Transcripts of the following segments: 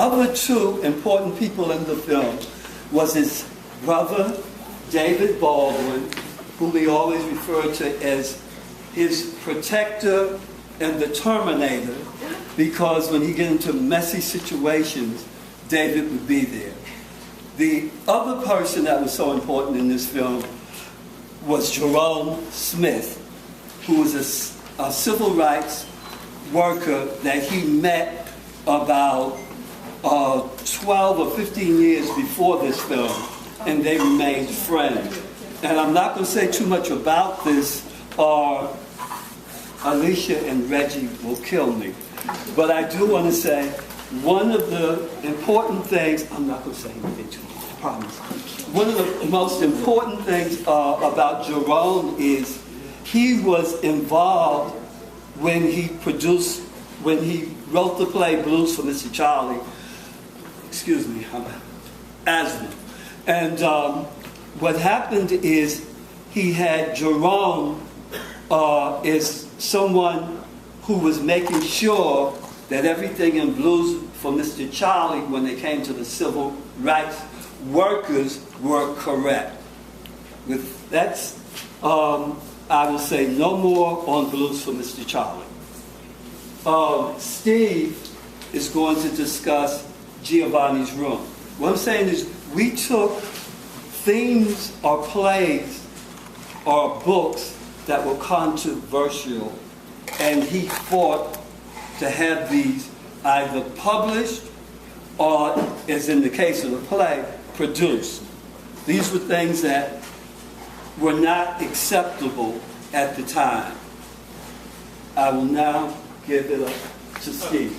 other two important people in the film was his brother, David Baldwin, whom he always referred to as his protector and the Terminator, because when he get into messy situations, David would be there. The other person that was so important in this film was Jerome Smith, who was a civil rights worker that he met about 12 or 15 years before this film, and they remained friends. And I'm not going to say too much about this, or Alicia and Reggie will kill me. But I do want to say, one of the important things, I'm not going to say anything too much, I promise. One of the most important things about Jerome is he was involved when he wrote the play Blues for Mr. Charlie. Excuse me, asthma. And what happened is he had Jerome is someone who was making sure that everything in Blues for Mr. Charlie, when they came to the civil rights workers, were correct. With that's, I will say no more on Blues for Mr. Charlie. Steve is going to discuss Giovanni's Room. What I'm saying is we took themes or plays or books that were controversial, and he fought to have these either published or, as in the case of the play, produced. These were things that were not acceptable at the time. I will now give it up to Steve.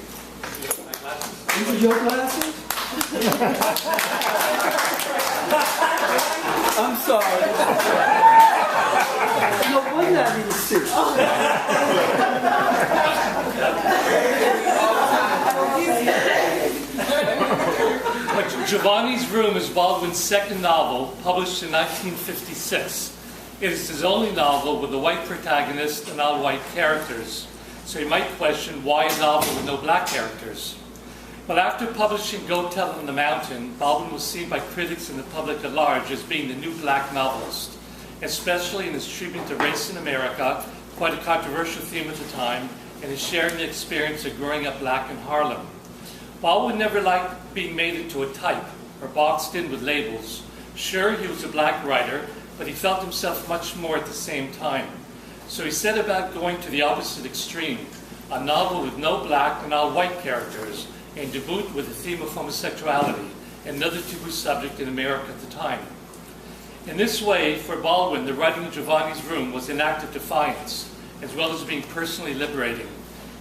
These are your glasses? I'm sorry. No wonder I didn't see. Giovanni's Room is Baldwin's second novel, published in 1956. It is his only novel with a white protagonist and all white characters. So you might question, why a novel with no black characters? But after publishing Go Tell It on the Mountain, Baldwin was seen by critics and the public at large as being the new black novelist, especially in his treatment of race in America, quite a controversial theme at the time, and his sharing the experience of growing up black in Harlem. Baldwin never liked being made into a type or boxed in with labels. Sure, he was a black writer, but he felt himself much more at the same time. So he set about going to the opposite extreme, a novel with no black and all white characters, and to boot with the theme of homosexuality, another taboo subject in America at the time. In this way, for Baldwin, the writing of Giovanni's Room was an act of defiance, as well as being personally liberating.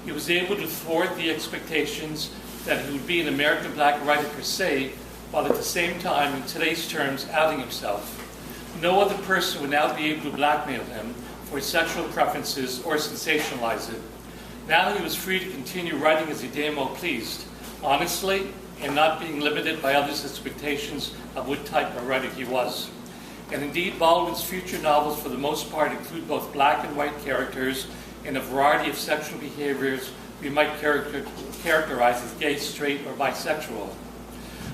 He was able to thwart the expectations that he would be an American black writer per se, while at the same time, in today's terms, outing himself. No other person would now be able to blackmail him for his sexual preferences or sensationalize it. Now he was free to continue writing as he damn well pleased, honestly, and not being limited by others' expectations of what type of writer he was. And indeed, Baldwin's future novels, for the most part, include both black and white characters in a variety of sexual behaviors we might characterize as gay, straight, or bisexual.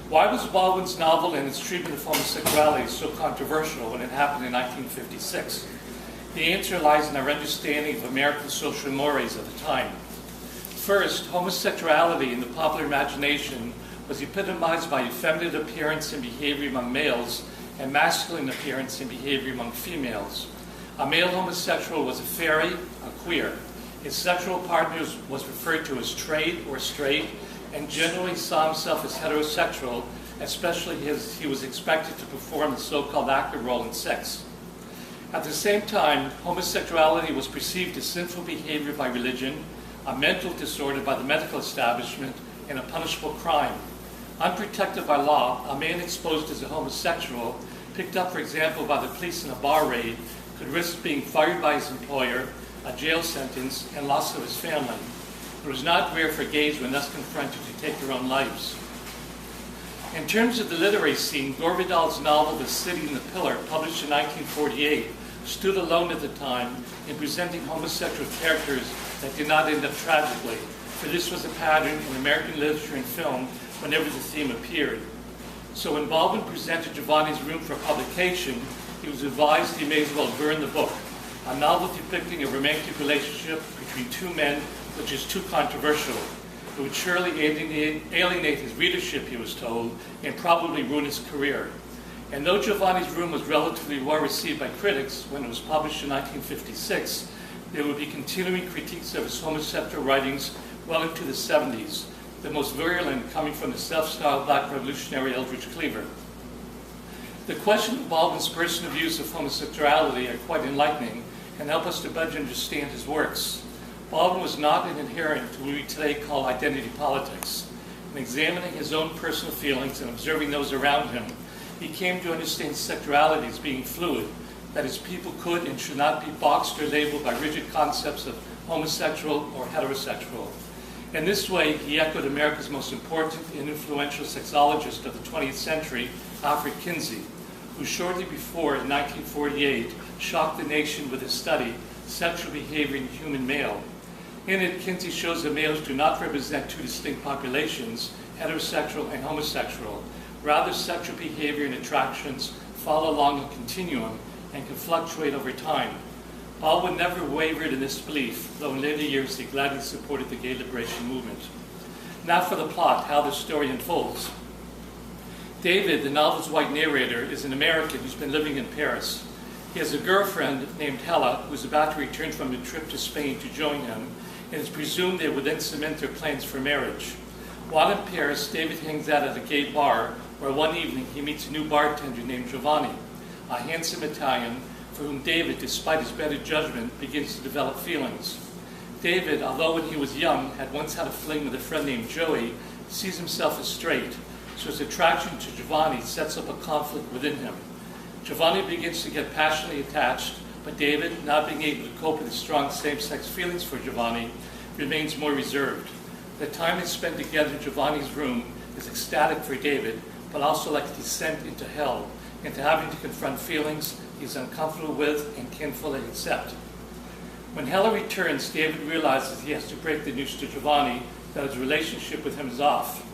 Why was Baldwin's novel and its treatment of homosexuality so controversial when it happened in 1956? The answer lies in our understanding of American social mores at the time. First, homosexuality in the popular imagination was epitomized by effeminate appearance and behavior among males and masculine appearance and behavior among females. A male homosexual was a fairy, a queer. His sexual partner was referred to as trade or straight, and generally saw himself as heterosexual, especially as he was expected to perform the so-called actor role in sex. At the same time, homosexuality was perceived as sinful behavior by religion, a mental disorder by the medical establishment, and a punishable crime. Unprotected by law, a man exposed as a homosexual, picked up, for example, by the police in a bar raid, could risk being fired by his employer, a jail sentence, and loss of his family. It was not rare for gays when thus confronted to take their own lives. In terms of the literary scene, Gore Vidal's novel The City and the Pillar, published in 1948, stood alone at the time in presenting homosexual characters that did not end up tragically, for this was a pattern in American literature and film whenever the theme appeared. So when Baldwin presented Giovanni's Room for publication, he was advised he may as well burn the book. A novel depicting a romantic relationship between two men, which is too controversial. It would surely alienate his readership, he was told, and probably ruin his career. And though Giovanni's Room was relatively well received by critics when it was published in 1956, there would be continuing critiques of his homosexual writings well into the 70s, the most virulent coming from the self-styled black revolutionary Eldridge Cleaver. The question of Baldwin's personal views of homosexuality are quite enlightening and help us to better understand his works. Baldwin was not an adherent to what we today call identity politics. In examining his own personal feelings and observing those around him, he came to understand sexuality as being fluid, that is, people could and should not be boxed or labeled by rigid concepts of homosexual or heterosexual. In this way, he echoed America's most important and influential sexologist of the 20th century, Alfred Kinsey, who shortly before, in 1948, shocked the nation with his study, Sexual Behavior in the Human Male. In it, Kinsey shows that males do not represent two distinct populations, heterosexual and homosexual. Rather, sexual behavior and attractions follow along a continuum and can fluctuate over time. Baldwin never wavered in this belief, though in later years he gladly supported the gay liberation movement. Now for the plot, how the story unfolds. David, the novel's white narrator, is an American who's been living in Paris. He has a girlfriend named Hella who is about to return from a trip to Spain to join him, and it's presumed they would then cement their plans for marriage. While in Paris, David hangs out at a gay bar, where one evening he meets a new bartender named Giovanni, a handsome Italian for whom David, despite his better judgment, begins to develop feelings. David, although when he was young had once had a fling with a friend named Joey, sees himself as straight, so his attraction to Giovanni sets up a conflict within him. Giovanni begins to get passionately attached, but David, not being able to cope with his strong same-sex feelings for Giovanni, remains more reserved. The time they spend together in Giovanni's room is ecstatic for David, but also like a descent into hell, into having to confront feelings he's uncomfortable with and can't fully accept. When Hella returns, David realizes he has to break the news to Giovanni that his relationship with him is off.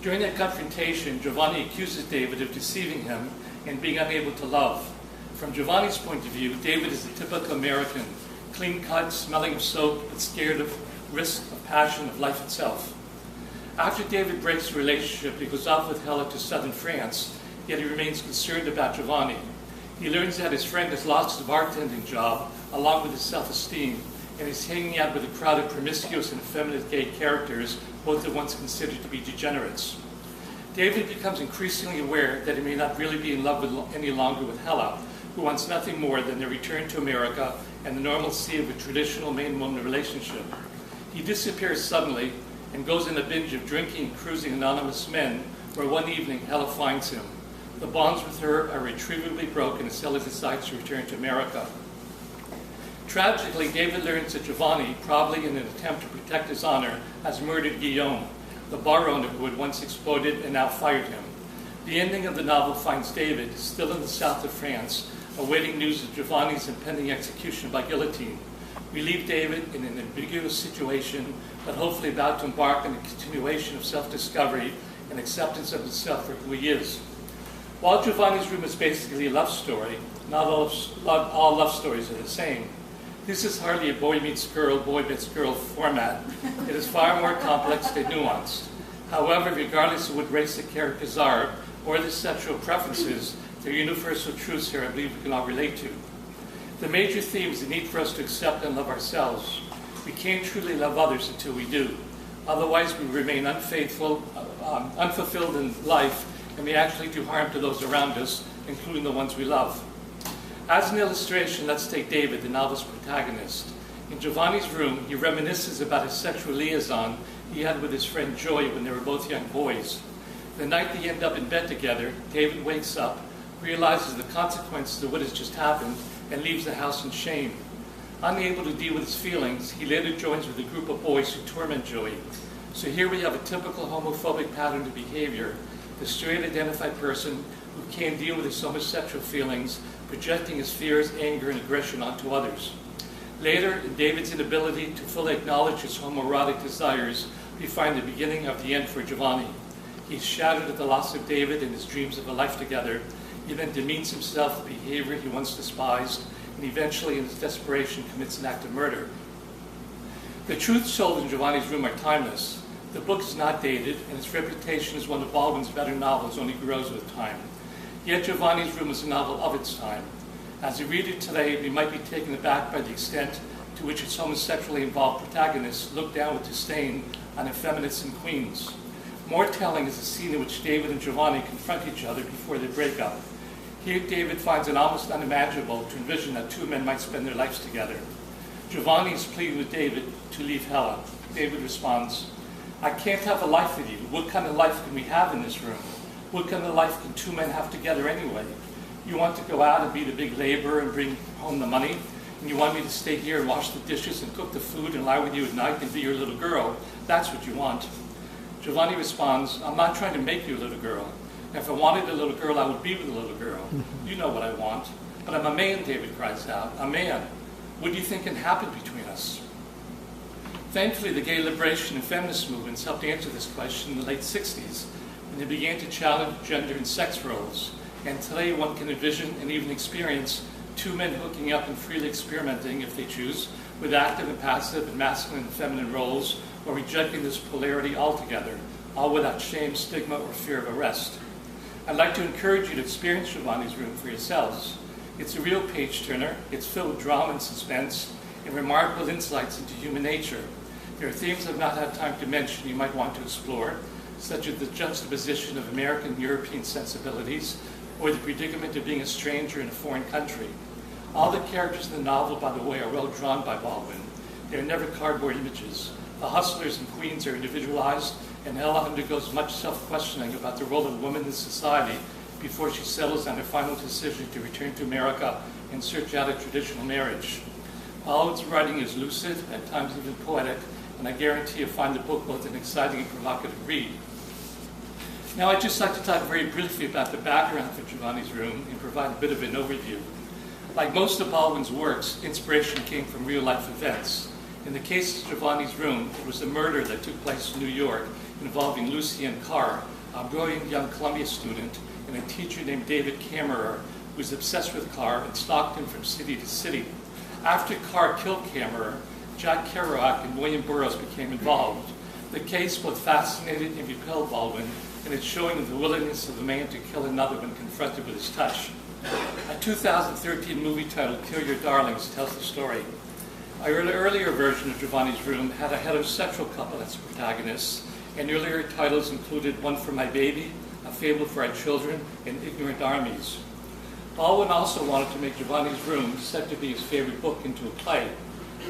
During that confrontation, Giovanni accuses David of deceiving him and being unable to love. From Giovanni's point of view, David is a typical American, clean-cut, smelling of soap, but scared of risk, of passion, of life itself. After David breaks the relationship, he goes off with Hella to southern France, yet he remains concerned about Giovanni. He learns that his friend has lost his bartending job, along with his self-esteem, and is hanging out with a crowd of promiscuous and effeminate gay characters, both at once considered to be degenerates. David becomes increasingly aware that he may not really be in love any longer with Hella, who wants nothing more than their return to America and the normalcy of a traditional man-woman relationship. He disappears suddenly and goes in a binge of drinking and cruising anonymous men, where one evening Hella finds him. The bonds with her are irretrievably broken as Hella decides to return to America. Tragically, David learns that Giovanni, probably in an attempt to protect his honor, has murdered Guillaume, the bar owner who had once exploded and now fired him. The ending of the novel finds David, still in the south of France, awaiting news of Giovanni's impending execution by guillotine. We leave David in an ambiguous situation, but hopefully about to embark on a continuation of self-discovery and acceptance of himself for who he is. While Giovanni's Room is basically a love story, not all love stories are the same. This is hardly a boy meets girl format. It is far more complex and nuanced. However, regardless of what race the characters are or their sexual preferences, there are universal truths here I believe we can all relate to. The major theme is the need for us to accept and love ourselves. We can't truly love others until we do. Otherwise, we remain unfulfilled in life, and may actually do harm to those around us, including the ones we love. As an illustration, let's take David, the novel's protagonist. In Giovanni's room, he reminisces about his sexual liaison he had with his friend Joy when they were both young boys. The night they end up in bed together, David wakes up, realizes the consequences of what has just happened, and leaves the house in shame. Unable to deal with his feelings, he later joins with a group of boys who torment Joy. So here we have a typical homophobic pattern of behavior. The straight identified person who can't deal with his homosexual feelings, projecting his fears, anger, and aggression onto others. Later, in David's inability to fully acknowledge his homoerotic desires, we find the beginning of the end for Giovanni. He's shattered at the loss of David and his dreams of a life together. He then demeans himself with behavior he once despised, and eventually, in his desperation, commits an act of murder. The truths told in Giovanni's Room are timeless. The book is not dated, and its reputation as one of Baldwin's better novels only grows with time. Yet Giovanni's Room is a novel of its time. As we read it today, we might be taken aback by the extent to which its homosexually involved protagonists look down with disdain on effeminates and queens. More telling is the scene in which David and Giovanni confront each other before they break up. Here, David finds it almost unimaginable to envision that two men might spend their lives together. Giovanni is pleading with David to leave Hela. David responds, "I can't have a life with you. What kind of life can we have in this room? What kind of life can two men have together anyway? You want to go out and be the big laborer and bring home the money? And you want me to stay here and wash the dishes and cook the food and lie with you at night and be your little girl? That's what you want." Giovanni responds, "I'm not trying to make you a little girl. If I wanted a little girl, I would be with a little girl. You know what I want. But I'm a man," David cries out. "A man. What do you think can happen between us?" Thankfully, the gay liberation and feminist movements helped answer this question in the late 60s, when they began to challenge gender and sex roles. And today, one can envision and even experience two men hooking up and freely experimenting, if they choose, with active and passive and masculine and feminine roles, or rejecting this polarity altogether, all without shame, stigma, or fear of arrest. I'd like to encourage you to experience Giovanni's Room for yourselves. It's a real page-turner. It's filled with drama and suspense and remarkable insights into human nature. There are themes I've not had time to mention you might want to explore, such as the juxtaposition of American and European sensibilities, or the predicament of being a stranger in a foreign country. All the characters in the novel, by the way, are well drawn by Baldwin. They are never cardboard images. The hustlers and queens are individualized, and Ella undergoes much self-questioning about the role of women in society before she settles on her final decision to return to America and search out a traditional marriage. Baldwin's writing is lucid, at times even poetic, and I guarantee you'll find the book both an exciting and provocative read. Now, I'd just like to talk very briefly about the background for Giovanni's Room and provide a bit of an overview. Like most of Baldwin's works, inspiration came from real-life events. In the case of Giovanni's Room, it was a murder that took place in New York involving Lucien Carr, a brilliant young Columbia student, and a teacher named David Kammerer, who was obsessed with Carr and stalked him from city to city. After Carr killed Kammerer, Jack Kerouac and William Burroughs became involved. The case both fascinated and repelled Baldwin, and its showing of the willingness of a man to kill another when confronted with his touch. A 2013 movie titled Kill Your Darlings tells the story. An earlier version of Giovanni's Room had a heterosexual couple as protagonists, and earlier titles included One for My Baby, A Fable for Our Children, and Ignorant Armies. Baldwin also wanted to make Giovanni's Room, said to be his favorite book, into a play.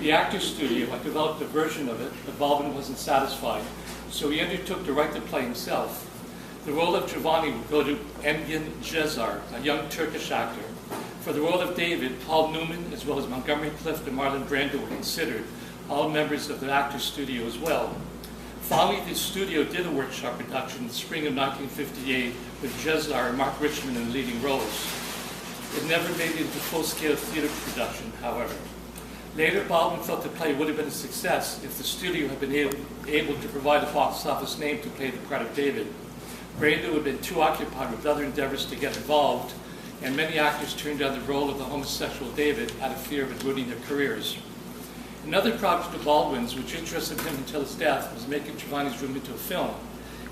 The Actors Studio had developed a version of it, but Baldwin wasn't satisfied, so he undertook to write the play himself. The role of Giovanni would go to Engin Cezar, a young Turkish actor. For the role of David, Paul Newman, as well as Montgomery Clift and Marlon Brando were considered, all members of the Actors Studio as well. Finally, the studio did a workshop production in the spring of 1958 with Cezar and Mark Richmond in leading roles. It never made it into full-scale theater production, however. Later, Baldwin felt the play would have been a success if the studio had been able to provide a box office name to play the part of David. Brando had been too occupied with other endeavors to get involved, and many actors turned down the role of the homosexual David out of fear of it ruining their careers. Another project of Baldwin's, which interested him until his death, was making Giovanni's Room into a film.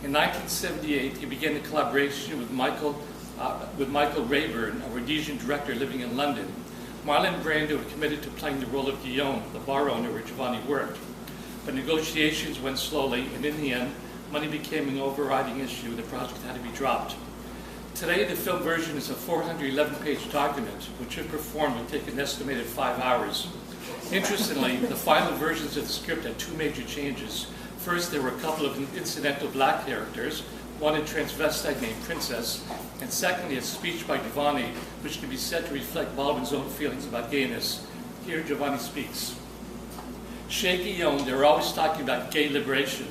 In 1978, he began a collaboration with Michael Rayburn, a Rhodesian director living in London. Marlon Brando had committed to playing the role of Guillaume, the bar owner where Giovanni worked. But negotiations went slowly, and in the end, money became an overriding issue, and the project had to be dropped. Today, the film version is a 411-page document, which if performed would take an estimated 5 hours. Interestingly, the final versions of the script had two major changes. First, there were a couple of incidental black characters, one a transvestite named Princess, and secondly, a speech by Giovanni, which can be said to reflect Baldwin's own feelings about gayness. Here, Giovanni speaks. Chez Guillaume, they were always talking about gay liberation,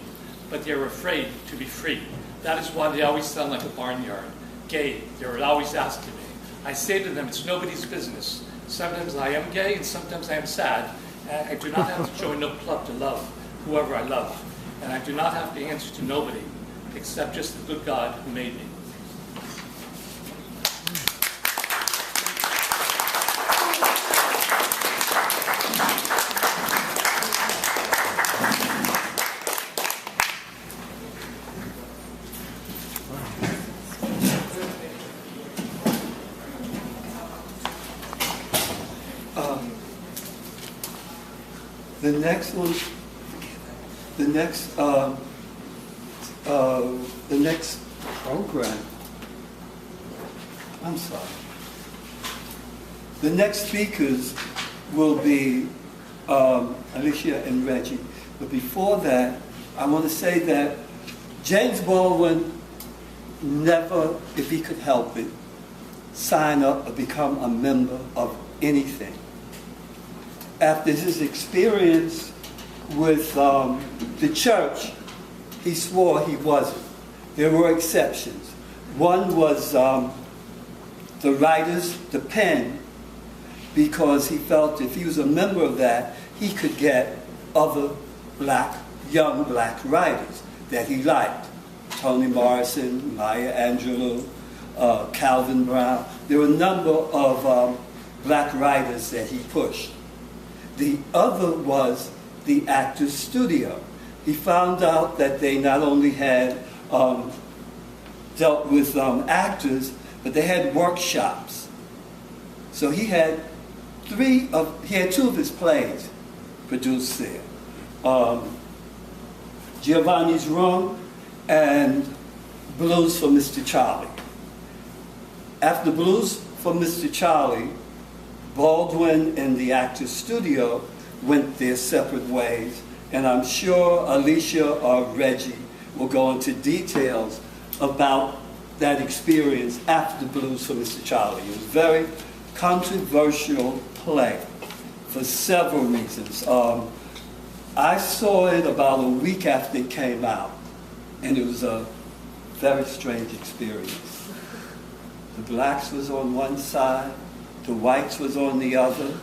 but they were afraid to be free. That is why they always sound like a barnyard. Gay, they were always asking me. I say to them, it's nobody's business. Sometimes I am gay and sometimes I am sad. I do not have to join no club to love whoever I love. and I do not have to answer to nobody except just the good God who made me. The next one, the next program, I'm sorry. The next speakers will be Alicia and Reggie. But before that, I want to say that James Baldwin never, if he could help it, sign up or become a member of anything. After his experience with the church, he swore he wasn't. There were exceptions. One was the writers, the pen, because he felt if he was a member of that, he could get other young black writers that he liked. Toni Morrison, Maya Angelou, Calvin Brown. There were a number of black writers that he pushed. The other was the Actors Studio. He found out that they not only had dealt with actors, but they had workshops. So he had two of his plays produced there. Giovanni's Room and Blues for Mr. Charlie. After Blues for Mr. Charlie, Baldwin and the Actors Studio went their separate ways, and I'm sure Alicia or Reggie will go into details about that experience after Blues for Mr. Charlie. It was a very controversial play for several reasons. I saw it about a week after it came out, and it was a very strange experience. The blacks was on one side, the whites was on the other,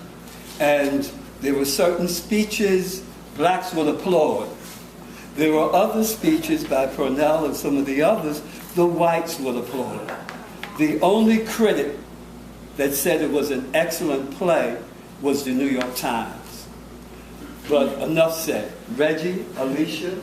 and there were certain speeches blacks would applaud. There were other speeches by Purnell and some of the others the whites would applaud. The only critic that said it was an excellent play was the New York Times. But enough said. Reggie, Alicia.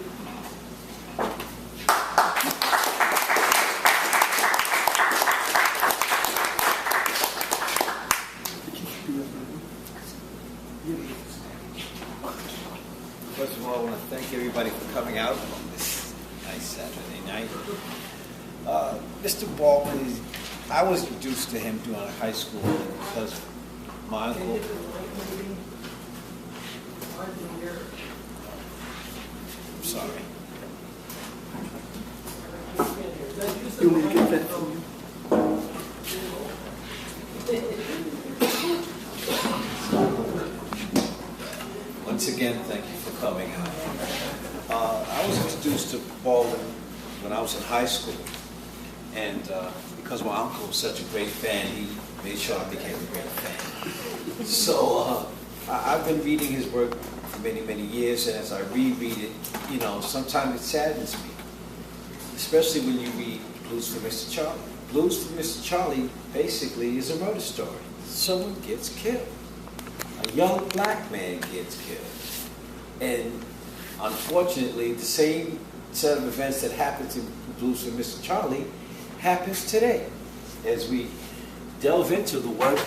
First of all, I want to thank everybody for coming out on this nice Saturday night. Mr. Baldwin, I was introduced to him during high school because my uncle, I'm sorry. You want me to get that for you? Once again, thank you for coming out. I was introduced to Baldwin when I was in high school, and because my uncle was such a great fan, he made sure I became a great fan. So I've been reading his work for many, many years, and as I reread it, you know, sometimes it saddens me, especially when you read Blues for Mr. Charlie. Blues for Mr. Charlie basically is a murder story. Someone gets killed. A young black man gets killed. And unfortunately, the same set of events that happened in Blues for Mr. Charlie happens today. As we delve into the work,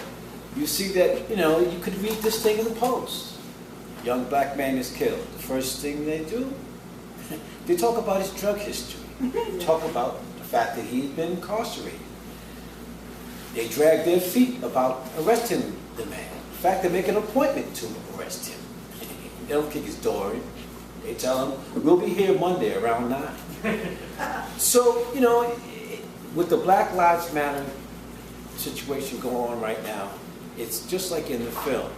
you see that, you know, you could read this thing in the Post. Young black man is killed. The first thing they do, they talk about his drug history. Talk about the fact that he had been incarcerated. They drag their feet about arresting the man. In fact, they make an appointment to arrest him. They don't kick his door in. They tell him, we'll be here Monday around 9. So, you know, with the Black Lives Matter situation going on right now, it's just like in the film.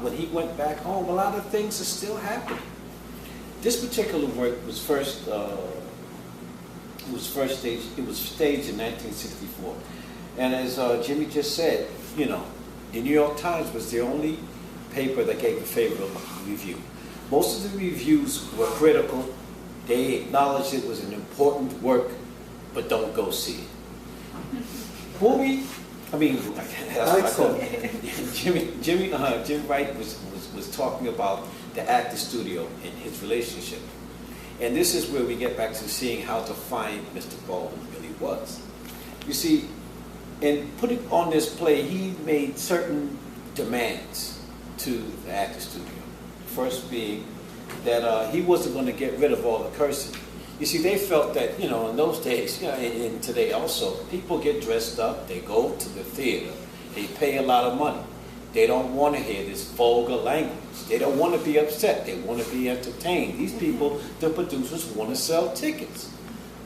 When he went back home, a lot of things are still happening. This particular work was staged in 1964. And as Jimmy just said, you know, the New York Times was the only paper that gave a favorable review. Most of the reviews were critical, They acknowledged it was an important work, but don't go see it. Jimmy Wright was talking about the actor studio and his relationship. And this is where we get back to seeing how defined Mr. Baldwin really was. You see, in putting on this play, he made certain demands to the actor studio. First being that he wasn't going to get rid of all the cursing. You see, they felt that, in those days, and today also, people get dressed up, they go to the theater, they pay a lot of money. They don't want to hear this vulgar language. They don't want to be upset. They want to be entertained. These people, the producers, want to sell tickets.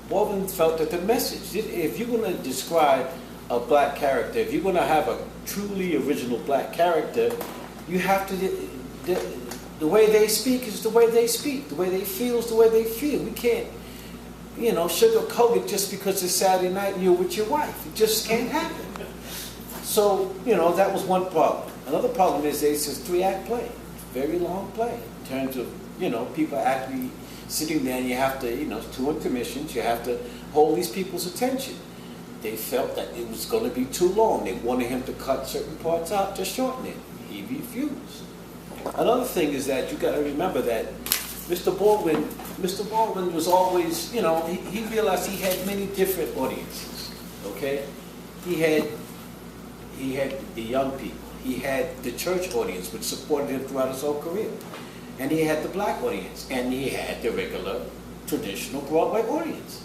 Baldwin felt that the message, if you're going to describe a black character, if you're going to have a truly original black character, you have to, the way they speak is the way they speak. The way they feel is the way they feel. We can't, sugarcoat it just because it's Saturday night and you're with your wife. It just can't happen. So, that was one problem. Another problem is it's a 3-act play. Very long play in terms of, people actually sitting there and you have to, 2 intermissions, you have to hold these people's attention. They felt that it was going to be too long. They wanted him to cut certain parts out to shorten it. He refused. Another thing is that you got to remember that Mr. Baldwin was always, he realized he had many different audiences, okay? He had the young people. He had the church audience, which supported him throughout his whole career. And he had the black audience. And he had the regular, traditional Broadway audience.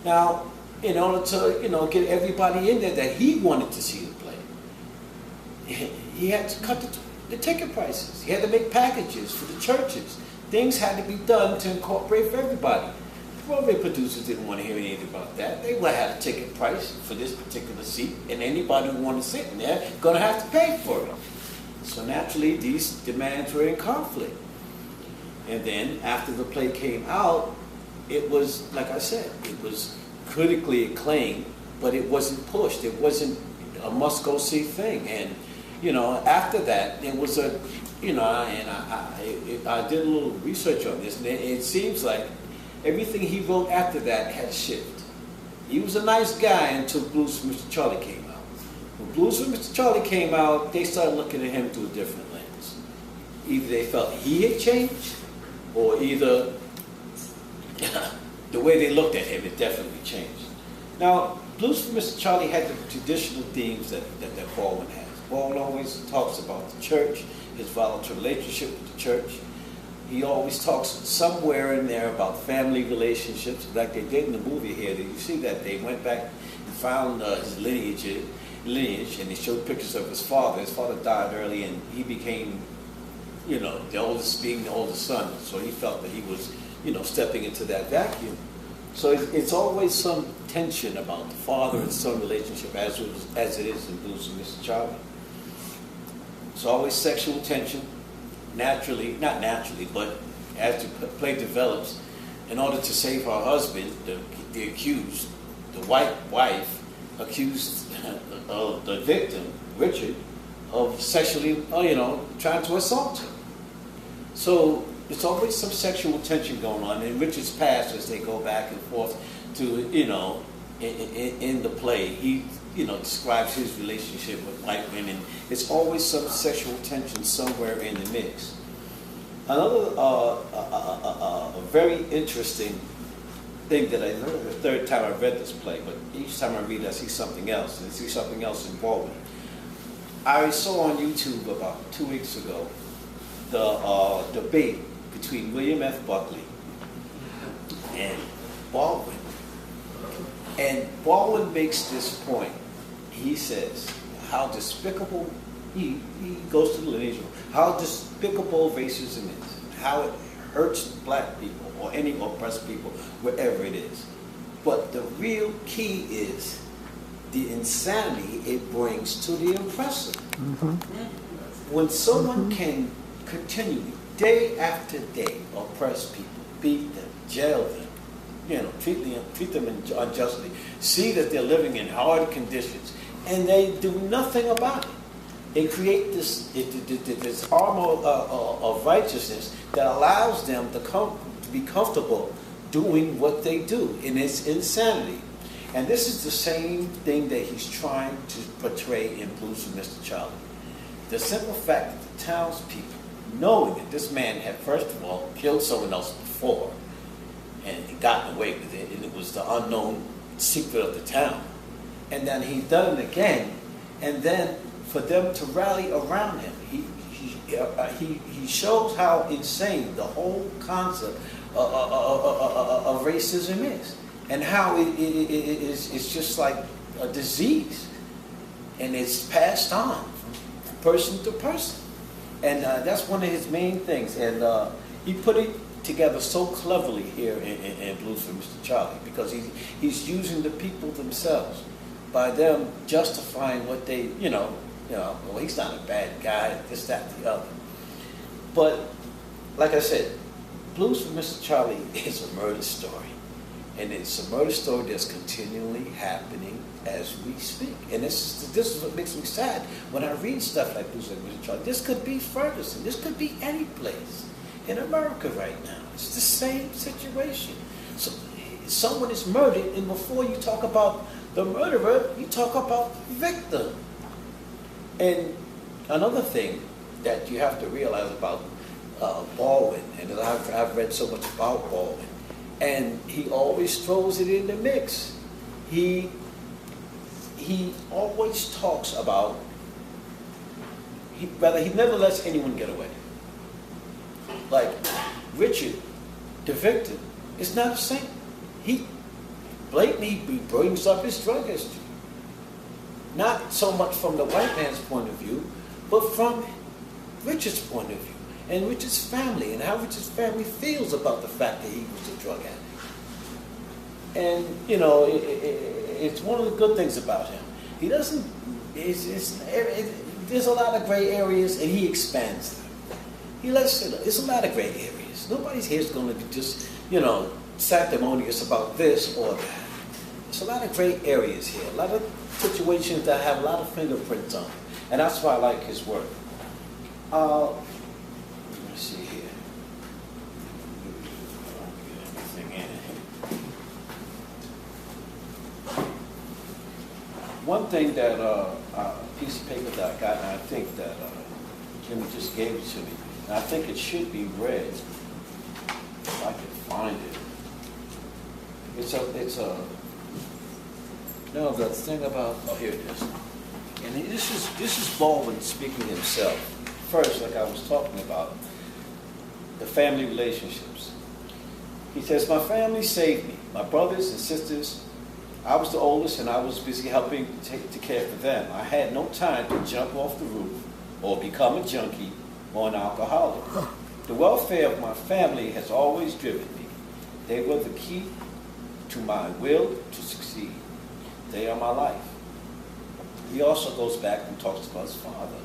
Now, in order to, get everybody in there that he wanted to see the play, he had to cut the ticket prices. He had to make packages for the churches. Things had to be done to incorporate for everybody. Broadway producers didn't want to hear anything about that. They would have a ticket price for this particular seat, and anybody who wanted to sit in there going to have to pay for it. So naturally, these demands were in conflict. And then after the play came out, it was, like I said, it was critically acclaimed, but it wasn't pushed. It wasn't a must-go-see thing. And, after that, there was I did a little research on this, and it seems like everything he wrote after that had shifted. He was a nice guy until Blues for Mr. Charlie came out. When Blues for Mr. Charlie came out, they started looking at him through a different lens. Either they felt he had changed, or either the way they looked at him had definitely changed. Now, Blues for Mr. Charlie had the traditional themes that Baldwin has. Baldwin always talks about the church, his volatile relationship with the church. He always talks somewhere in there about family relationships, like they did in the movie here. You see that they went back and found his lineage, and they showed pictures of his father. His father died early, and he became, the oldest, being the oldest son. So he felt that he was, stepping into that vacuum. So it's always some tension about the father and son relationship, as it is in Blues for Mr. Charlie. It's always sexual tension. Naturally, not naturally, but as the play develops, in order to save her husband, the accused, the white wife, accused the victim, Richard, of sexually, trying to assault her. So there's always some sexual tension going on. In Richard's past, as they go back and forth to, in the play, he, describes his relationship with white women. It's always some sexual tension somewhere in the mix. Another a very interesting thing that I learned the third time I read this play, but each time I read it, I see something else, and I see something else in Baldwin. I saw on YouTube about 2 weeks ago the debate between William F. Buckley and Baldwin. And Baldwin makes this point. He says how despicable, he goes to the lineage, how despicable racism is, how it hurts black people or any oppressed people, wherever it is. But the real key is the insanity it brings to the oppressor. When someone can continually, day after day, oppress people, beat them, jail them, treat them unjustly, see that they're living in hard conditions, and they do nothing about it. They create this armor of righteousness that allows them to be comfortable doing what they do, and it's insanity. And this is the same thing that he's trying to portray in Blues for Mr. Charlie. The simple fact that the townspeople, knowing that this man had, first of all, killed someone else before and gotten away with it, and it was the unknown secret of the town, and then he's done it again, and then for them to rally around him, he shows how insane the whole concept of racism is, and how it's just like a disease, and it's passed on from person to person, and that's one of his main things, and he put it together so cleverly here in Blues for Mr. Charlie, because he's using the people themselves by them justifying what they, well, he's not a bad guy, this, that, the other. But, like I said, Blues for Mr. Charlie is a murder story. And it's a murder story that's continually happening as we speak. And this is what makes me sad when I read stuff like Blues for Mr. Charlie. This could be Ferguson. This could be any place in America right now. It's the same situation. So someone is murdered, and before you talk about the murderer, you talk about the victim. And another thing that you have to realize about Baldwin, and I've read so much about Baldwin, and he always throws it in the mix. He always talks about, he never lets anyone get away. Like Richard, the victim, is not the same. He blatantly brings up his drug history. Not so much from the white man's point of view, but from Richard's point of view, and Richard's family, and how Richard's family feels about the fact that he was a drug addict. And, it's one of the good things about him. He doesn't, there's a lot of gray areas, and he expands them. There's a lot of gray areas. Nobody's here is going to be just, sanctimonious about this or that. There's a lot of gray areas here, a lot of situations that have a lot of fingerprints on it. And that's why I like his work. Let me see here. Everything in it. One thing that, a piece of paper that I got, and I think that Jimmy just gave it to me, and I think it should be read, if I can find it. The thing about, here it is. And this is Baldwin speaking himself. First, like I was talking about, the family relationships. He says, my family saved me. My brothers and sisters, I was the oldest and I was busy helping to care for them. I had no time to jump off the roof or become a junkie or an alcoholic. The welfare of my family has always driven me. They were the key to my will to succeed. They are my life. He also goes back and talks about his father.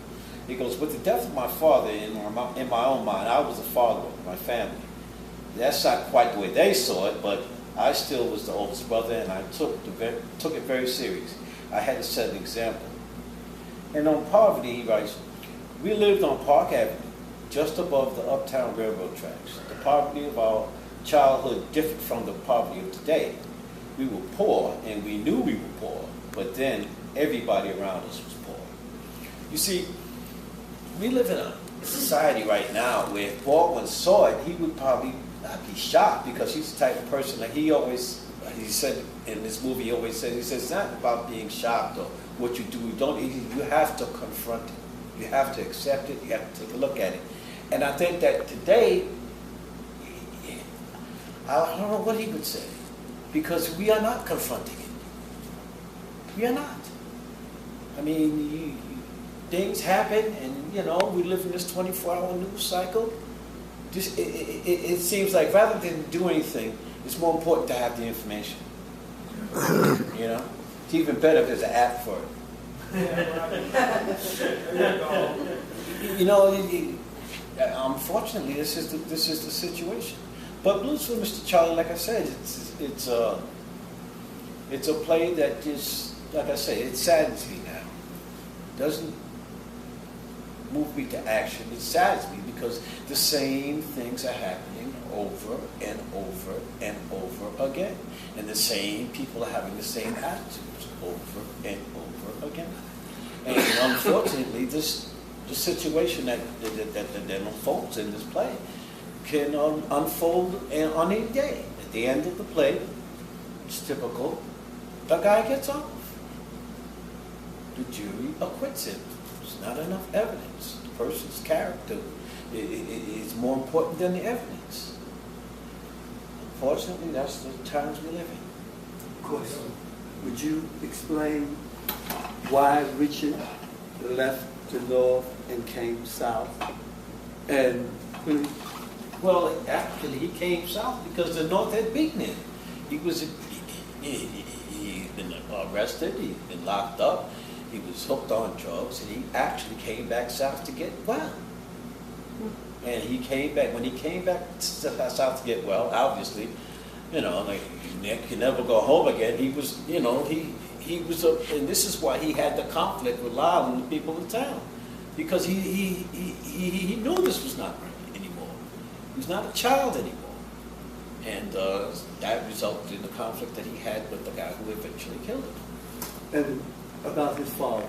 He goes, with the death of my father, in my own mind, I was the father of my family. That's not quite the way they saw it, but I still was the oldest brother, and I took it very serious. I had to set an example. And on poverty, he writes, we lived on Park Avenue, just above the Uptown Railroad tracks. The poverty of our childhood differed from the poverty of today. We were poor, and we knew we were poor, but then everybody around us was poor. You see, we live in a society right now where if Baldwin saw it, he would probably not be shocked, because he's the type of person that he said in this movie, he says, it's not about being shocked or what you do. You have to confront it. You have to accept it. You have to take a look at it. And I think that today, I don't know what he would say, because we are not confronting it. We are not. I mean, things happen, and we live in this 24-hour news cycle. It seems like rather than do anything, it's more important to have the information. It's even better if there's an app for it. Unfortunately, this is the situation. But Blues for Mr. Charlie, like I said, it's a play that just, like I say, it saddens me now. moved me to action. It saddens me because the same things are happening over and over and over again. And the same people are having the same attitudes over and over again. And unfortunately, this situation that unfolds in this play can unfold on any day. At the end of the play, it's typical, the guy gets off. The jury acquits him. There's not enough evidence. The person's character is more important than the evidence. Unfortunately, that's the times we live in. Of course. Would you explain why Richard left the North and came South? And well, actually, he came South because the North had beaten him. He'd been arrested, he'd been locked up, he was hooked on drugs, and he actually came back South to get well. And he came back, when he came back South to get well, obviously, like Nick can never go home again. He was, he was, and this is why he had the conflict with Lyle and the people in town, because he knew this was not right anymore. He was not a child anymore, and that resulted in the conflict that he had with the guy who eventually killed him. And about his father,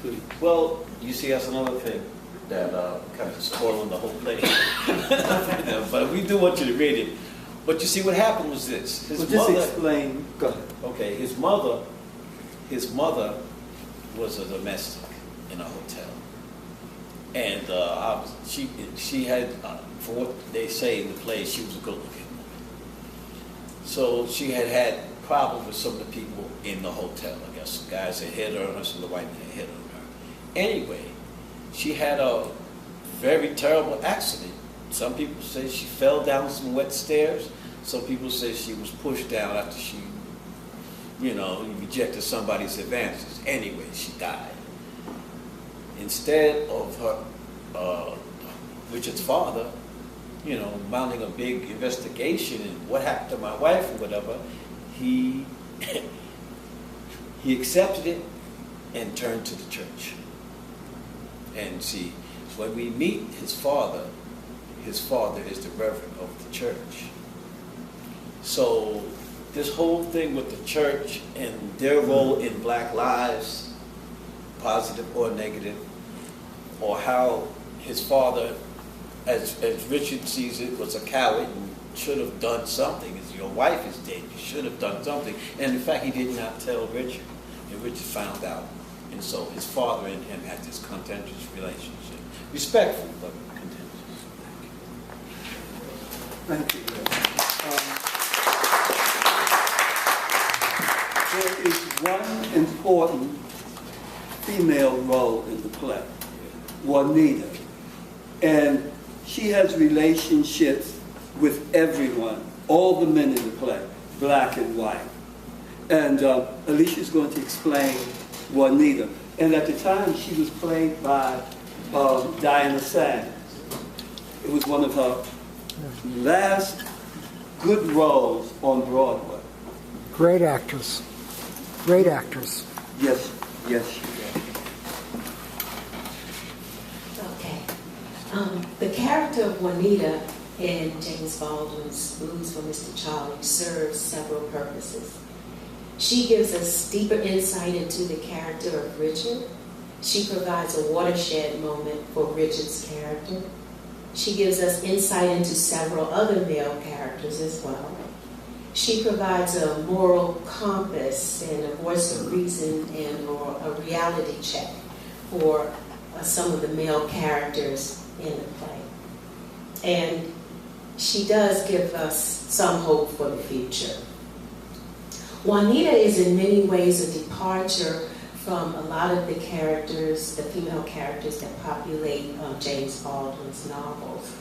please. Well, you see, that's another thing that kind of spoiling the whole play. But we do want you to read it. But you see, what happened was this: his mother. Just explain. Go ahead. Okay, his mother was a domestic in a hotel, and she had, for what they say in the play, she was a good-looking woman. So she had problems with some of the people in the hotel. I guess some guys had hit her, and some of the white men had hit on her. Anyway, she had a very terrible accident. Some people say she fell down some wet stairs. Some people say she was pushed down after she, rejected somebody's advances. Anyway, she died. Instead of her, Richard's father, mounting a big investigation and what happened to my wife or whatever, he accepted it and turned to the church. And see, when we meet his father is the reverend of the church. So this whole thing with the church and their role in black lives, positive or negative, or how his father, as Richard sees it, was a coward and should have done something. As your wife is dead, you should have done something. And in fact, he did not tell Richard, and Richard found out. And so his father and him had this contentious relationship. Respectful, but contentious. Thank you. There is one important female role in the play, Juanita. And she has relationships with everyone, all the men in the play, black and white. And Alicia's going to explain Juanita. And at the time, she was played by Diana Sands. It was one of her last good roles on Broadway. Great actress. Great actress. Yes, yes, she did. Okay. The character of Juanita in James Baldwin's Blues for Mr. Charlie serves several purposes. She gives us deeper insight into the character of Richard. She provides a watershed moment for Richard's character. She gives us insight into several other male characters as well. She provides a moral compass and a voice of reason and or a reality check for some of the male characters in the play. And she does give us some hope for the future. Juanita is in many ways a departure from a lot of the characters, the female characters that populate James Baldwin's novels.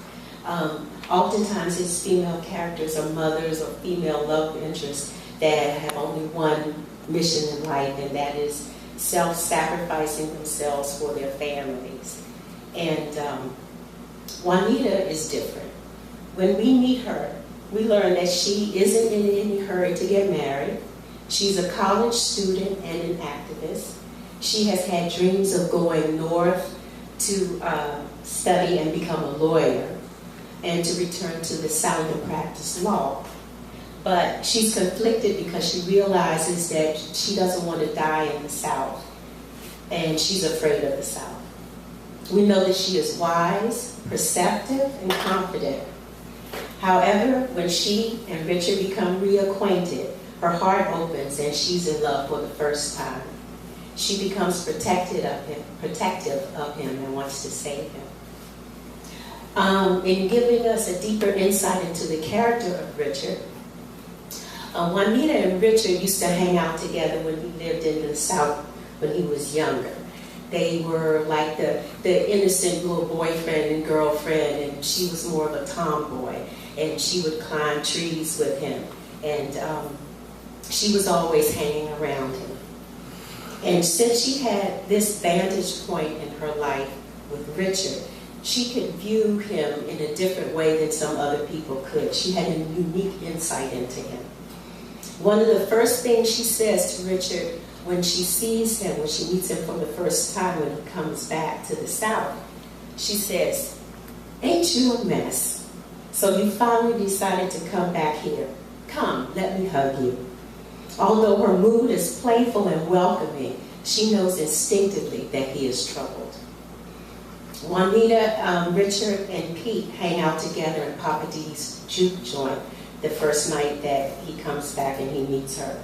Oftentimes his female characters are mothers or female love interests that have only one mission in life, and that is self-sacrificing themselves for their families. And Juanita is different. When we meet her, we learn that she isn't in any hurry to get married. She's a college student and an activist. She has had dreams of going north to study and become a lawyer and to return to the South and practice law. But she's conflicted because she realizes that she doesn't want to die in the South, and she's afraid of the South. We know that she is wise, perceptive, and confident. However, when she and Richard become reacquainted, her heart opens and she's in love for the first time. She becomes protective of him and wants to save him. In giving us a deeper insight into the character of Richard, Juanita and Richard used to hang out together when he lived in the South when he was younger. They were like the innocent little boyfriend and girlfriend, and she was more of a tomboy, and she would climb trees with him, and she was always hanging around him. And since she had this vantage point in her life with Richard, she could view him in a different way than some other people could. She had a unique insight into him. One of the first things she says to Richard when she sees him, when she meets him for the first time when he comes back to the South, she says, "Ain't you a mess? So you finally decided to come back here. Come, let me hug you." Although her mood is playful and welcoming, she knows instinctively that he is troubled. Juanita, Richard, and Pete hang out together in Papa D's juke joint the first night that he comes back and he meets her.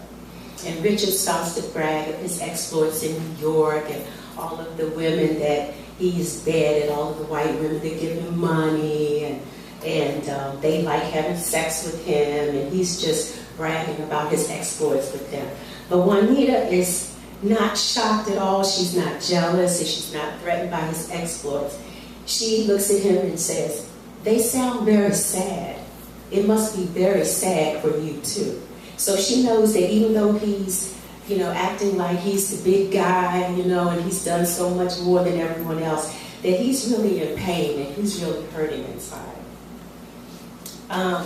And Richard starts to brag of his exploits in New York and all of the women that he's bedded, all of the white women that give him money, and they like having sex with him, and he's just bragging about his exploits with them. But Juanita is not shocked at all. She's not jealous, and she's not threatened by his exploits. She looks at him and says, "They sound very sad. It must be very sad for you too." So she knows that even though he's, acting like he's the big guy, and he's done so much more than everyone else, that he's really in pain and he's really hurting inside.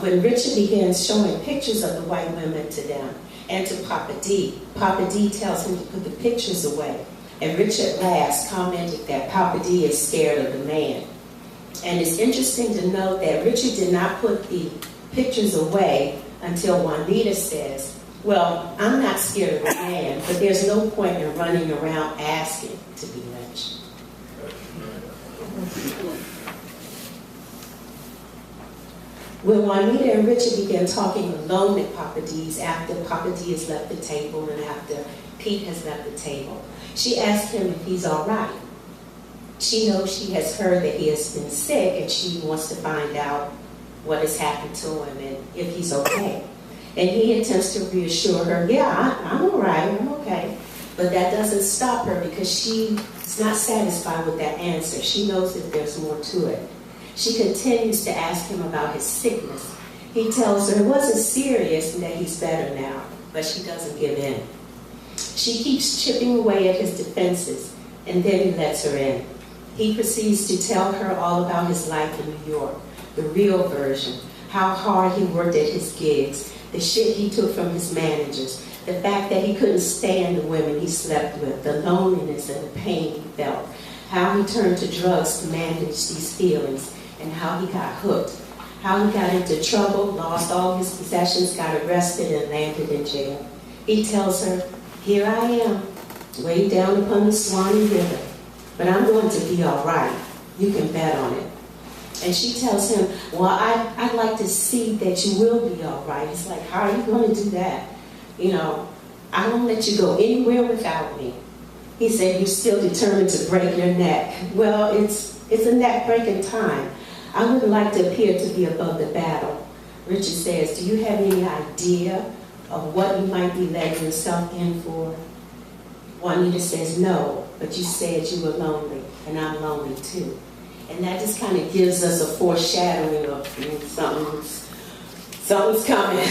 When Richard begins showing pictures of the white women to them and to Papa D tells him to put the pictures away. And Richard laughs, commenting that Papa D is scared of the man. And it's interesting to note that Richard did not put the pictures away until Juanita says, "Well, I'm not scared of a man, but there's no point in running around asking to be lynched." When Juanita and Richard began talking alone at Papa D's after Papa D has left the table and after Pete has left the table, she asked him if he's all right. She knows she has heard that he has been sick, and she wants to find out what has happened to him and if he's okay. And he attempts to reassure her, "Yeah, I'm all right, I'm okay." But that doesn't stop her because she is not satisfied with that answer. She knows that there's more to it. She continues to ask him about his sickness. He tells her it wasn't serious and that he's better now, but she doesn't give in. She keeps chipping away at his defenses, and then he lets her in. He proceeds to tell her all about his life in New York, the real version, how hard he worked at his gigs, the shit he took from his managers, the fact that he couldn't stand the women he slept with, the loneliness and the pain he felt, how he turned to drugs to manage these feelings, and how he got hooked, how he got into trouble, lost all his possessions, got arrested, and landed in jail. He tells her, "Here I am, way down upon the Swanee River, but I'm going to be all right. You can bet on it." And she tells him, "Well, I'd like to see that you will be all right." He's like, "How are you going to do that? I won't let you go anywhere without me." He said, "You're still determined to break your neck." Well, it's a neck-breaking time. I wouldn't like to appear to be above the battle. Richard says, "Do you have any idea of what you might be letting yourself in for?" Juanita says, "No, but you said you were lonely, and I'm lonely too." And that just kind of gives us a foreshadowing of something's coming.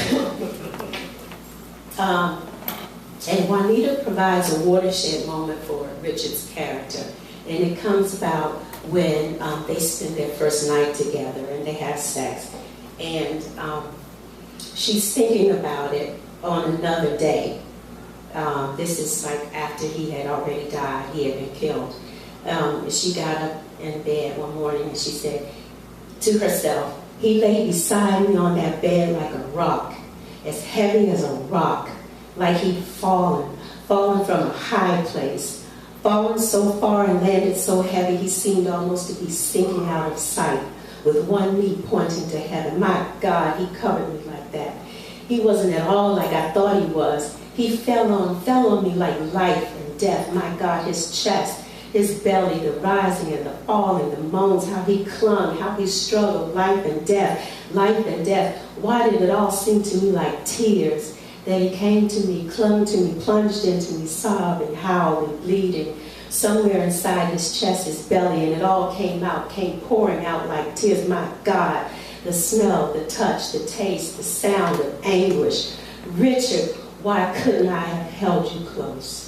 And Juanita provides a watershed moment for Richard's character. And it comes about when they spend their first night together and they have sex. And she's thinking about it on another day. This is like after he had already died, he had been killed. She got up in bed one morning, and she said to herself, he lay beside me on that bed like a rock, as heavy as a rock, like he'd fallen from a high place, fallen so far and landed so heavy he seemed almost to be sinking out of sight, with one knee pointing to heaven. My God, he covered me like that. He wasn't at all like I thought he was. He fell on me like life and death. My God, his chest, his belly, the rising and the falling, the moans, how he clung, how he struggled, life and death, life and death. Why did it all seem to me like tears? That he came to me, clung to me, plunged into me, sobbing, howling, bleeding, somewhere inside his chest, his belly, and it all came out, came pouring out like tears. My God, the smell, the touch, the taste, the sound of anguish. Richard, why couldn't I have held you close?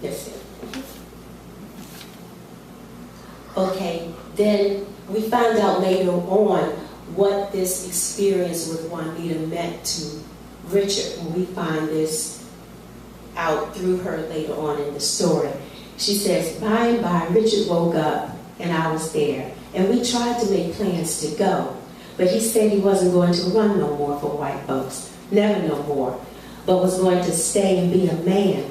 That's it. Okay, then we found out later on what this experience with Juanita meant to Richard, and we find this out through her later on in the story. She says, by and by, Richard woke up and I was there, and we tried to make plans to go, but he said he wasn't going to run no more for white folks, never no more, but was going to stay and be a man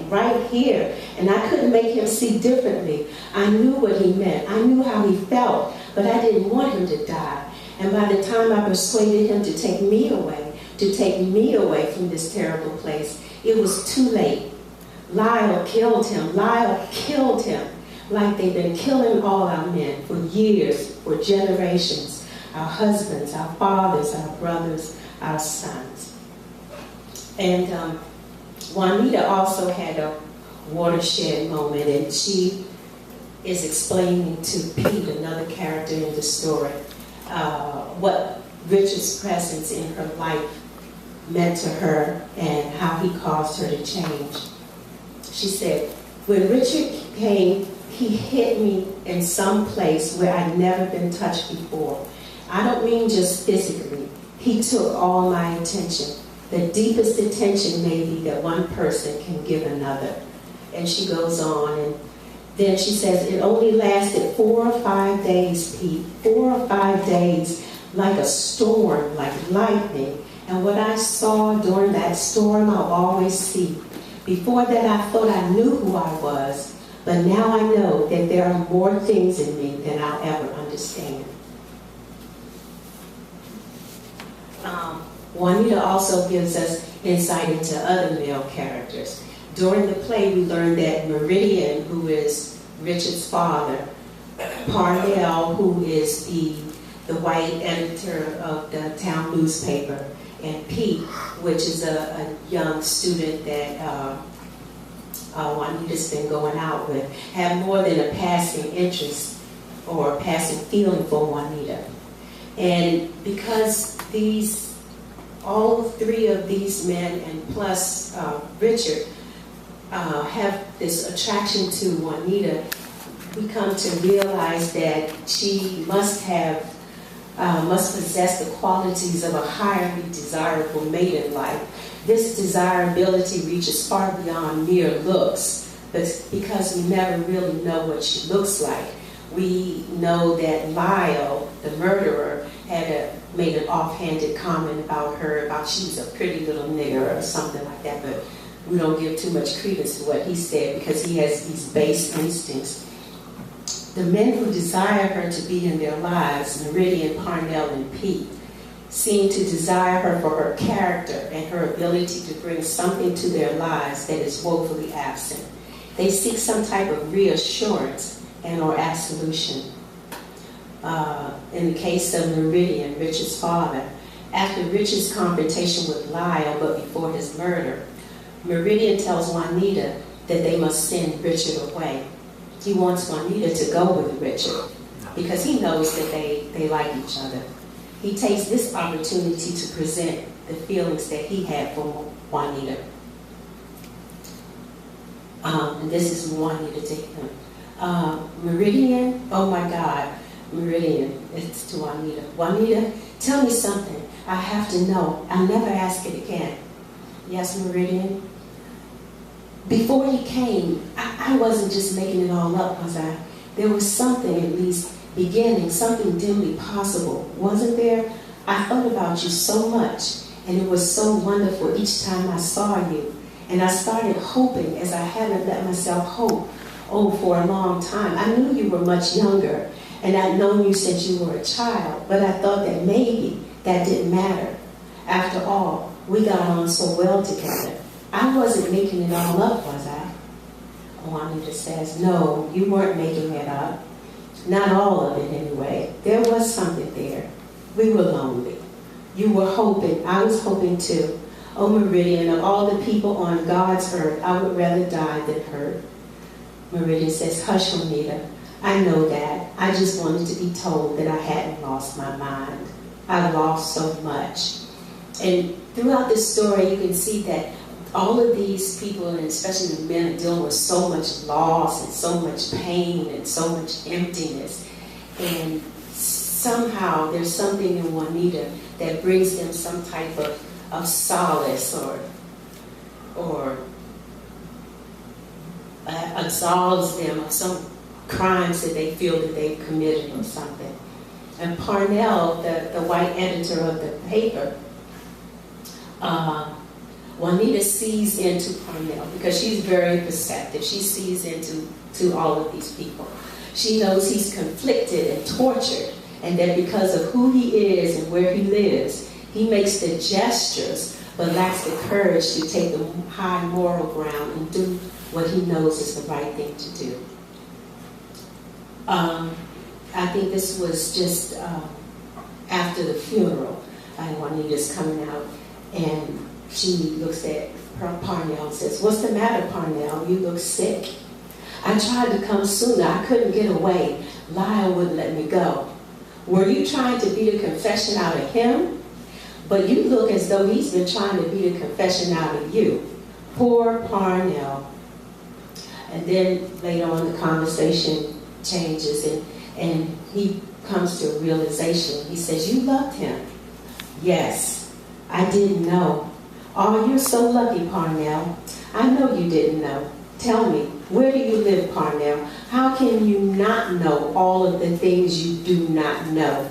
right here. And I couldn't make him see differently. I knew what he meant. I knew how he felt, but I didn't want him to die. And by the time I persuaded him to take me away from this terrible place, it was too late. Lyle killed him like they've been killing all our men for years, for generations, our husbands, our fathers, our brothers, our sons. And Juanita also had a watershed moment, and she is explaining to Pete, another character in the story, what Richard's presence in her life meant to her and how he caused her to change. She said, when Richard came, he hit me in some place where I'd never been touched before. I don't mean just physically. He took all my attention. The deepest attention maybe that one person can give another. And she goes on, and then she says, it only lasted 4 or 5 days, Pete. 4 or 5 days, like a storm, like lightning. And what I saw during that storm, I'll always see. Before that, I thought I knew who I was, but now I know that there are more things in me than I'll ever understand. Juanita also gives us insight into other male characters. During the play, we learned that Meridian, who is Richard's father, Parnell, who is the white editor of the town newspaper, and Pete, which is a young student that Juanita's been going out with, have more than a passing interest or a passing feeling for Juanita. And because all 3 of these men, and plus Richard, have this attraction to Juanita, we come to realize that she must possess the qualities of a highly desirable mate in life. This desirability reaches far beyond mere looks, but because we never really know what she looks like. We know that Lyle, the murderer, made an offhanded comment about her, about she was a pretty little nigger or something like that, but we don't give too much credence to what he said because he has these base instincts. The men who desire her to be in their lives, Meridian, Parnell, and Pete, seem to desire her for her character and her ability to bring something to their lives that is woefully absent. They seek some type of reassurance and or absolution. In the case of Meridian, Richard's father, after Richard's confrontation with Lyle, but before his murder, Meridian tells Juanita that they must send Richard away. He wants Juanita to go with Richard because he knows that they like each other. He takes this opportunity to present the feelings that he had for Juanita. And this is Juanita to him. Meridian, oh my God, Meridian, it's to Juanita. Juanita, tell me something. I have to know. I'll never ask it again. Yes, Meridian. Before he came, I wasn't just making it all up, was I? There was something, at least beginning, something dimly possible, wasn't there? I thought about you so much, and it was so wonderful each time I saw you. And I started hoping, as I haven't let myself hope, for a long time. I knew you were much younger, and I'd known you since you were a child, but I thought that maybe that didn't matter. After all, we got on so well together. I wasn't making it all up, was I? Juanita says, no, you weren't making it up. Not all of it, anyway. There was something there. We were lonely. You were hoping. I was hoping too. Oh, Meridian, of all the people on God's earth, I would rather die than hurt. Meridian says, hush, Juanita. I know that. I just wanted to be told that I hadn't lost my mind. I lost so much. And throughout this story, you can see that all of these people, and especially the men, are dealing with so much loss and so much pain and so much emptiness. And somehow there's something in Juanita that brings them some type of solace or absolves them of some crimes that they feel that they've committed or something. And Parnell, the white editor of the paper, Juanita sees into Parnell because she's very perceptive. She sees into all of these people. She knows he's conflicted and tortured, and that because of who he is and where he lives, he makes the gestures but lacks the courage to take the high moral ground and do what he knows is the right thing to do. I think this was just after the funeral, and Juanita's coming out, and she looks at Parnell and says, what's the matter, Parnell? You look sick. I tried to come sooner. I couldn't get away. Lyle wouldn't let me go. Were you trying to beat a confession out of him? But you look as though he's been trying to beat a confession out of you. Poor Parnell. And then later on the conversation changes and he comes to a realization. He says, you loved him. Yes, I didn't know. Oh, you're so lucky, Parnell. I know you didn't know. Tell me, where do you live, Parnell? How can you not know all of the things you do not know?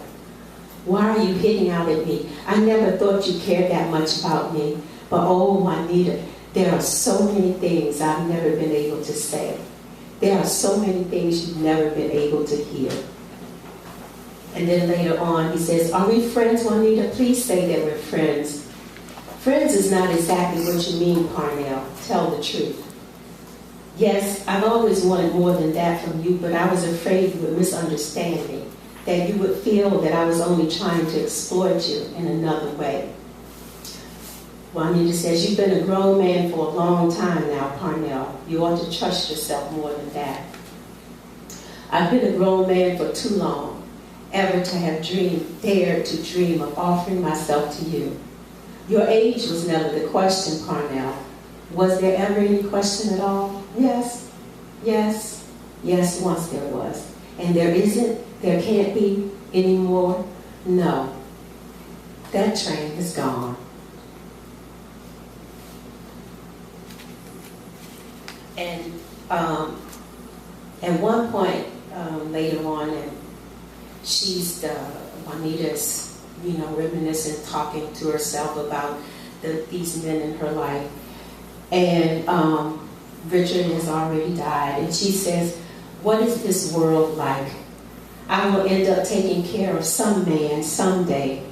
Why are you hitting out at me? I never thought you cared that much about me. But oh, Juanita, there are so many things I've never been able to say. There are so many things you've never been able to hear. And then later on, he says, are we friends, Juanita? Please say that we're friends. Friends is not exactly what you mean, Parnell. Tell the truth. Yes, I've always wanted more than that from you, but I was afraid you would misunderstand me, that you would feel that I was only trying to exploit you in another way. Juanita says, you've been a grown man for a long time now, Parnell. You ought to trust yourself more than that. I've been a grown man for too long, ever to have dared to dream of offering myself to you. Your age was never the question, Parnell. Was there ever any question at all? Yes, yes, yes, once there was. And there isn't, there can't be anymore? No. That train is gone. And at one point later on, and Juanita's, reminiscing, talking to herself about these men in her life. And Richard has already died. And she says, what is this world like? I will end up taking care of some man someday.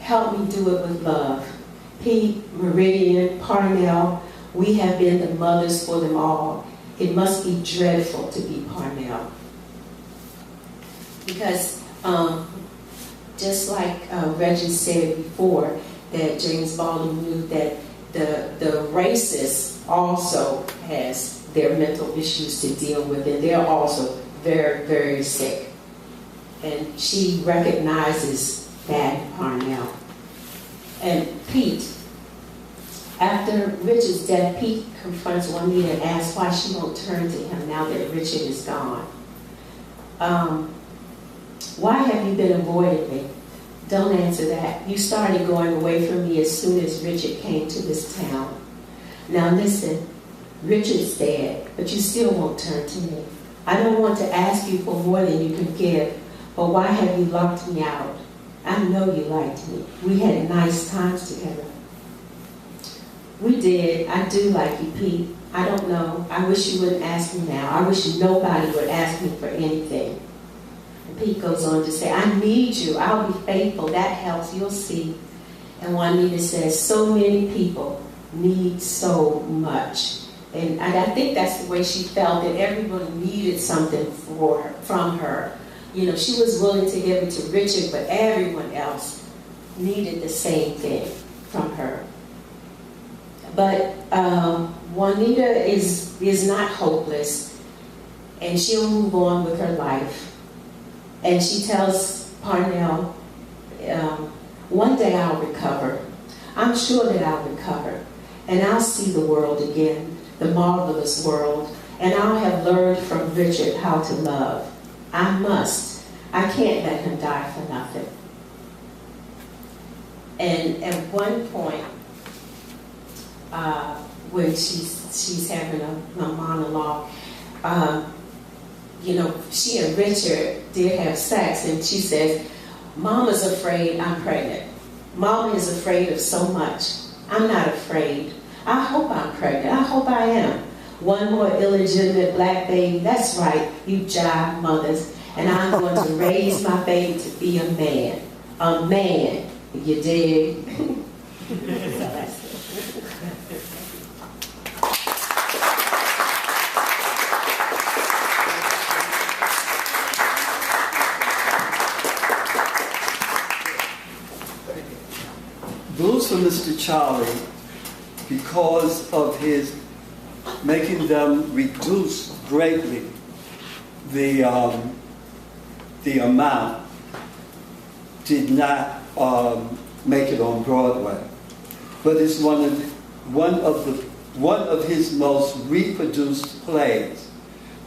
Help me do it with love. Pete, Meridian, Parnell, we have been the mothers for them all. It must be dreadful to be Parnell. Because just like Reggie said before, that James Baldwin knew that the racist also has their mental issues to deal with, and they're also very, very sick. And she recognizes that in Parnell. And Pete, after Richard's death, Pete confronts Juanita and asks why she won't turn to him now that Richard is gone. Why have you been avoiding me? Don't answer that. You started going away from me as soon as Richard came to this town. Now listen, Richard's dead, but you still won't turn to me. I don't want to ask you for more than you can give, but why have you locked me out? I know you liked me. We had nice times together. We did. I do like you, Pete. I don't know. I wish you wouldn't ask me now. I wish nobody would ask me for anything. And Pete goes on to say, I need you. I'll be faithful. That helps. You'll see. And Juanita says, so many people need so much. And I think that's the way she felt, that everybody needed something from her. You know, she was willing to give it to Richard, but everyone else needed the same thing from her. But Juanita is not hopeless, and she'll move on with her life. And she tells Parnell, one day I'll recover. I'm sure that I'll recover, and I'll see the world again, the marvelous world, and I'll have learned from Richard how to love. I must. I can't let him die for nothing. And at one point, when she's having a monologue, you know, she and Richard did have sex, and she says, Mama's afraid I'm pregnant. Mama is afraid of so much. I'm not afraid. I hope I'm pregnant. I hope I am. One more illegitimate black baby. That's right, you jive mothers. And I'm going to raise my baby to be a man. A man. You dig? Blues for Mr. Charlie, because of his making them reduce greatly the amount, did not make it on Broadway. But it's one of his most reproduced plays,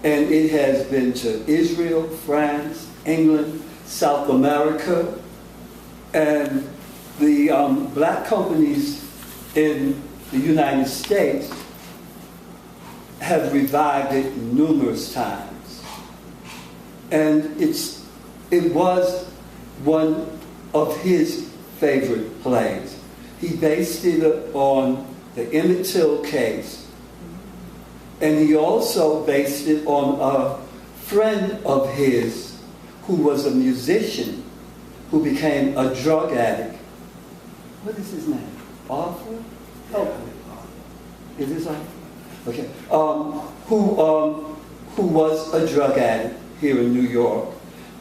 and it has been to Israel, France, England, South America, and the black companies in the United States have revived it numerous times. And it was one of his favorite plays. He based it on the Emmett Till case, and he also based it on a friend of his who was a musician who became a drug addict. What is his name? Arthur? Help me. Is this Arthur? Okay. Who was a drug addict here in New York,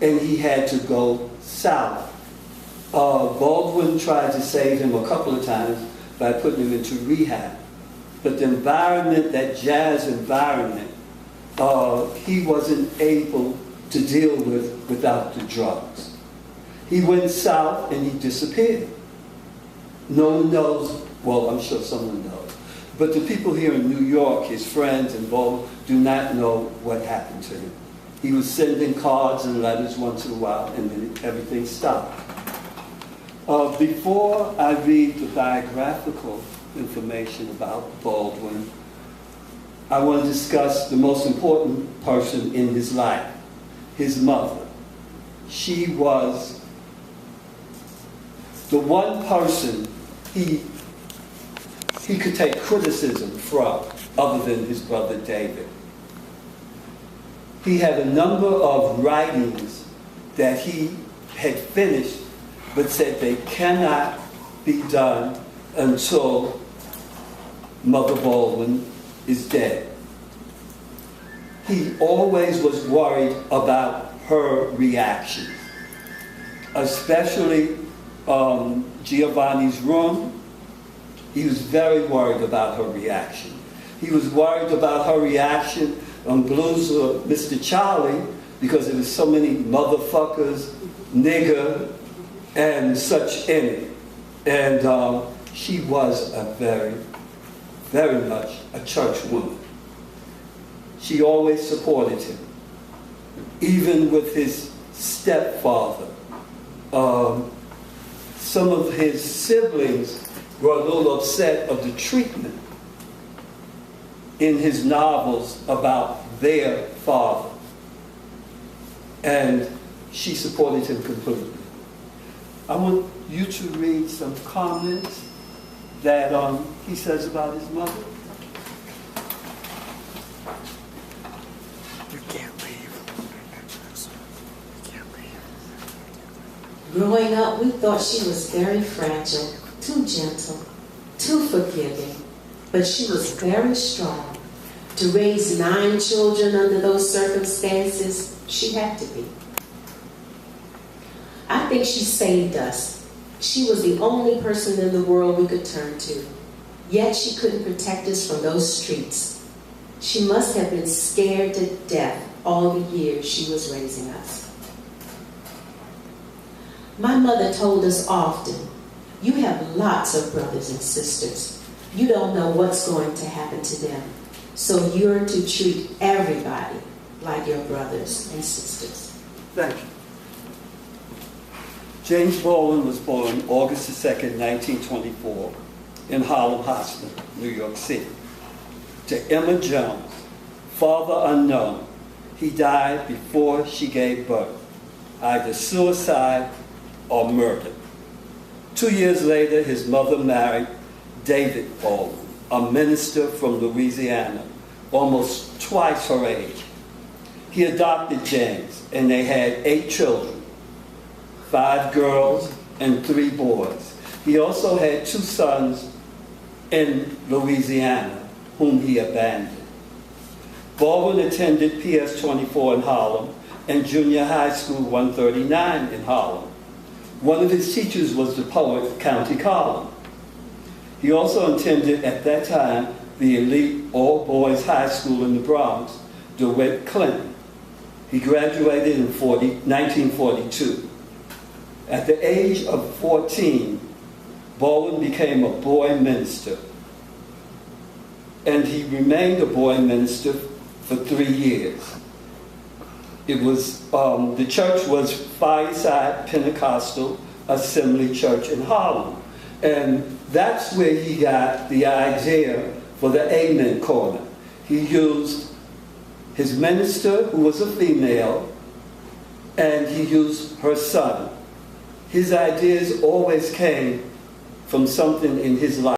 and he had to go south. Baldwin tried to save him a couple of times by putting him into rehab. But the environment, that jazz environment, he wasn't able to deal with without the drugs. He went south and he disappeared. No one knows, well, I'm sure someone knows, but the people here in New York, his friends and Baldwin, do not know what happened to him. He was sending cards and letters once in a while, and then everything stopped. Before I read the biographical information about Baldwin, I want to discuss the most important person in his life, his mother. She was the one person he could take criticism from, other than his brother David. He had a number of writings that he had finished, but said they cannot be done until Mother Baldwin is dead. He always was worried about her reaction, especially Giovanni's room. He was very worried about her reaction. He was worried about her reaction on Blues for Mr. Charlie, because there was so many motherfuckers, nigger, and such in it. And she was a very, very much a church woman. She always supported him, even with his stepfather. some of his siblings were a little upset of the treatment in his novels about their father. And she supported him completely. I want you to read some comments that he says about his mother. You can't leave. You can't leave. Growing up, we thought she was very fragile, too gentle, too forgiving, but she was very strong. To raise 9 children under those circumstances, she had to be. I think she saved us. She was the only person in the world we could turn to. Yet she couldn't protect us from those streets. She must have been scared to death all the years she was raising us. My mother told us often, you have lots of brothers and sisters. You don't know what's going to happen to them. So you're to treat everybody like your brothers and sisters. Thank you. James Baldwin was born August 2nd, 1924, in Harlem Hospital, New York City. To Emma Jones, father unknown, he died before she gave birth, either suicide or murder. 2 years later, his mother married David Baldwin, a minister from Louisiana, almost twice her age. He adopted James, and they had 8 children, 5 girls and 3 boys. He also had 2 sons in Louisiana, whom he abandoned. Baldwin attended PS 24 in Harlem and Junior High School 139 in Harlem. One of his teachers was the poet County Collin. He also attended, at that time, the elite all-boys high school in the Bronx, DeWitt Clinton. He graduated in 1942. At the age of 14, Baldwin became a boy minister. And he remained a boy minister for 3 years. It was, the church was Fireside Pentecostal Assembly Church in Harlem. And that's where he got the idea for the Amen Corner. He used his minister, who was a female, and he used her son. His ideas always came from something in his life.